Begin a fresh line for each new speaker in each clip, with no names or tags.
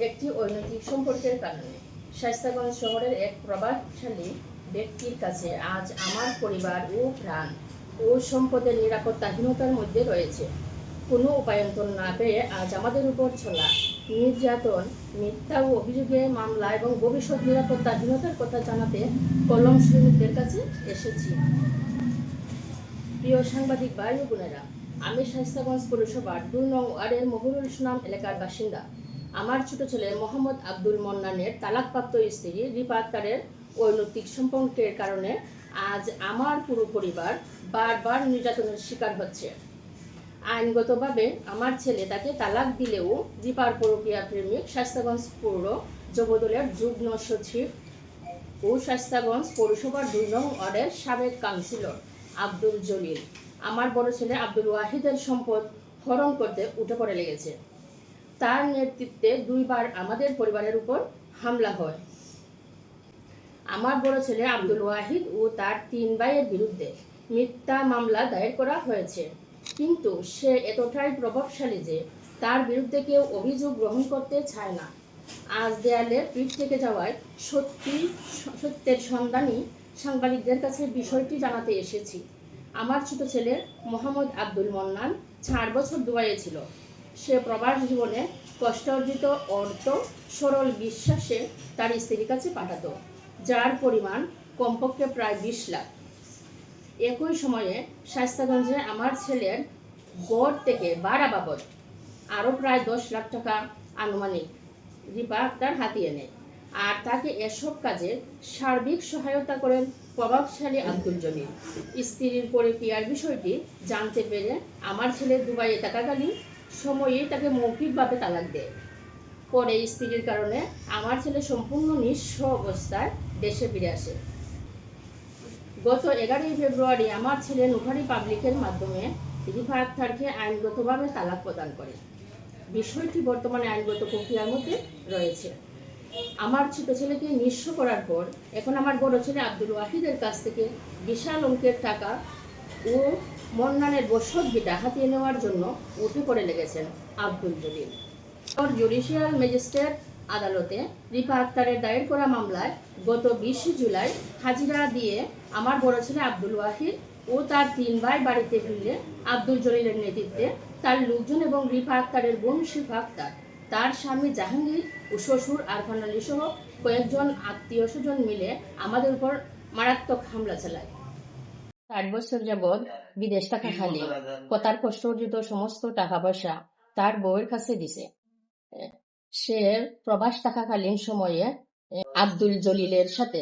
একটি অনৈতিক সম্পর্কের কারণে শায়েস্তাগঞ্জ শহরের এক প্রভাবশালী ব্যক্তির কাছে আজ আমার পরিবার ও প্রাণ ও সম্পদের নিরাপত্তাহীনতার মধ্যে রয়েছে। কোনো উপায়ন্তর না পেয়ে আজ আমাদের উপর চলা নির্যাতন, মিথ্যা ও অভিযোগে মামলা এবং ভবিষ্যৎ নিরাপত্তাহীনতার কথা জানাতে কলম সৈনিকদের কাছে এসেছি। প্রিয় সাংবাদিক ভাই ও বোনেরা, আমি শায়েস্তাগঞ্জ পৌরসভার ২ নং ওয়ার্ডের মহুরুল ইসলাম এলাকার বাসিন্দা। আমার ছোট ছেলে মোহাম্মদ আব্দুল মন্নানের তালাকপ্রাপ্ত স্ত্রী রিফা আক্তারের অনৈতিক সম্পর্কের কারণে আজ আমার পুরো পরিবার বারবার নির্যাতনের শিকার হচ্ছে। আইনগতভাবে আমার ছেলে তাকে তালাক দিলেও রিফার পরকীয়া প্রেমিক শায়েস্তাগঞ্জ পৌর যুবদলের যুগ্ম সচিব ও শায়েস্তাগঞ্জ পৌরসভার ২ নং ওয়ার্ডের সাবেক কাউন্সিলর আব্দুল জলিল আমার বড় ছেলে আব্দুল ওয়াহিদের সম্পদ হরণ করতে উঠে পড়ে লেগেছে। তার নেতৃত্বে ২ বার আমাদের পরিবারের উপর হামলা হয়। আমার বড় ছেলে আব্দুল ওয়াহিদ ও তার ৩ ভাইয়ের বিরুদ্ধে মিথ্যা মামলা দায়ের করা হয়েছে, কিন্তু সে এতটাই প্রভাবশালী যে তার বিরুদ্ধে কেউ অভিযোগ গ্রহণ করতে চায় না। আজ দেয়ালে পিঠ থেকে যাওয়ায় সত্যের সন্ধানী সাংবাদিকদের কাছে বিষয়টি জানাতে এসেছি। আমার ছোট ছেলে মোহাম্মদ আব্দুল মন্নান ৪ বছর দুবাইয়ে ছিল। সে প্রবাস জীবনে কষ্ট অর্জিত অর্থ সরল বিশ্বাসে তার স্ত্রীর কাছে পাঠাতো, যার পরিমাণ কমপক্ষে প্রায় ২০ লাখ। একই সময়ে শায়েস্তাগঞ্জে আমার ছেলের গড় থেকে ভাড়া বাবদ আরও প্রায় ১০ লাখ টাকা আনুমানিক রিফা আক্তার হাতিয়ে নেয়, আর তাকে এসব কাজে সার্বিক সহায়তা করেন প্রভাবশালী আব্দুল জলিল। স্ত্রীর পরকীয়ার বিষয়টি জানতে পেরে আমার ছেলে দুবাইয়ে থাকাকালীন সময়েই তাকে মৌখিকভাবে তালাক দেয়। পরে স্ত্রীর কারণে আমার ছেলে সম্পূর্ণ নিঃস্ব অবস্থায় দেশে ফিরে আসে। গত ১১ই ফেব্রুয়ারি আমার ছেলে নুখারি পাবলিকের মাধ্যমে রিফা আক্তারকে আইনগতভাবে তালাক প্রদান করে। বিষয়টি বর্তমানে আইনগত প্রক্রিয়ার মধ্যে রয়েছে। আমার ছোট ছেলেকে নিঃস্ব করার পর এখন আমার বড় ছেলে আব্দুল ওয়াহিদের কাছ থেকে বিশাল অঙ্কের টাকা ও মন্নানের বসত ভিটা হাতিয়ে নেওয়ার জন্য উঠে পড়ে লেগেছেন আব্দুল জলিল। জুডিশিয়াল ম্যাজিস্ট্রেট আদালতে রিফা আক্তারের দায়ের করা মামলায় গত ২০ জুলাই হাজিরা দিয়ে আমার বড় ছেলে আব্দুল ওয়াহিদ ও তার ৩ ভাই বাড়িতে ফিরলে আব্দুল জলিলের নেতৃত্বে তার লোকজন এবং রিফা আক্তারের বোন শিফা আক্তার, তার স্বামী জাহাঙ্গীর ও শ্বশুর আরফান আলী সহ কয়েকজন আত্মীয় স্বজন মিলে আমাদের উপর মারাত্মক হামলা চালায়। ৬০ বছর যাবৎ বিদেশ থাকা খালি তার কষ্ট অর্জিত সমস্ত টাকা পয়সা তার বউয়ের কাছে দিছে। সে প্রবাস থাকাকালীন সময়ে আব্দুল জলিলের সাথে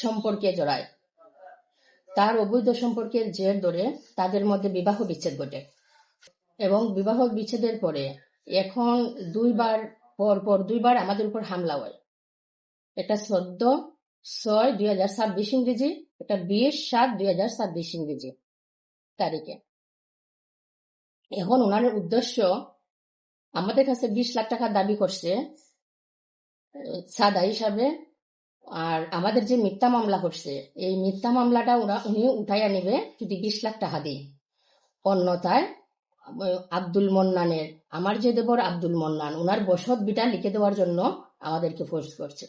সম্পর্কে জড়ায়। তার অবৈধ সম্পর্কের জের ধরে তাদের মধ্যে বিবাহ বিচ্ছেদ ঘটে এবং বিবাহ বিচ্ছেদের পরে এখন ২ বার আমাদের উপর হামলা হয়। এটা ১৪/৬/২০২৬ ইংরেজি, এটা ২০/৭/২০২৬ ইংরেজি তারিখে। এখন ওনার উদ্দেশ্য আমাদের কাছে ২০ লাখ টাকা দাবি করছে সাদা হিসাবে, আর আমাদের যে মিথ্যা মামলা করছে এই মিথ্যা মামলাটা উনি উঠাইয়া নেবে যদি ২০ লাখ টাকা দিই। অন্যথায় আব্দুল মন্নানের, আমার যে দেবর আব্দুল মন্নান, ওনার বসত বিটা লিখে দেওয়ার জন্য আমাদেরকে ফোর্স করছে।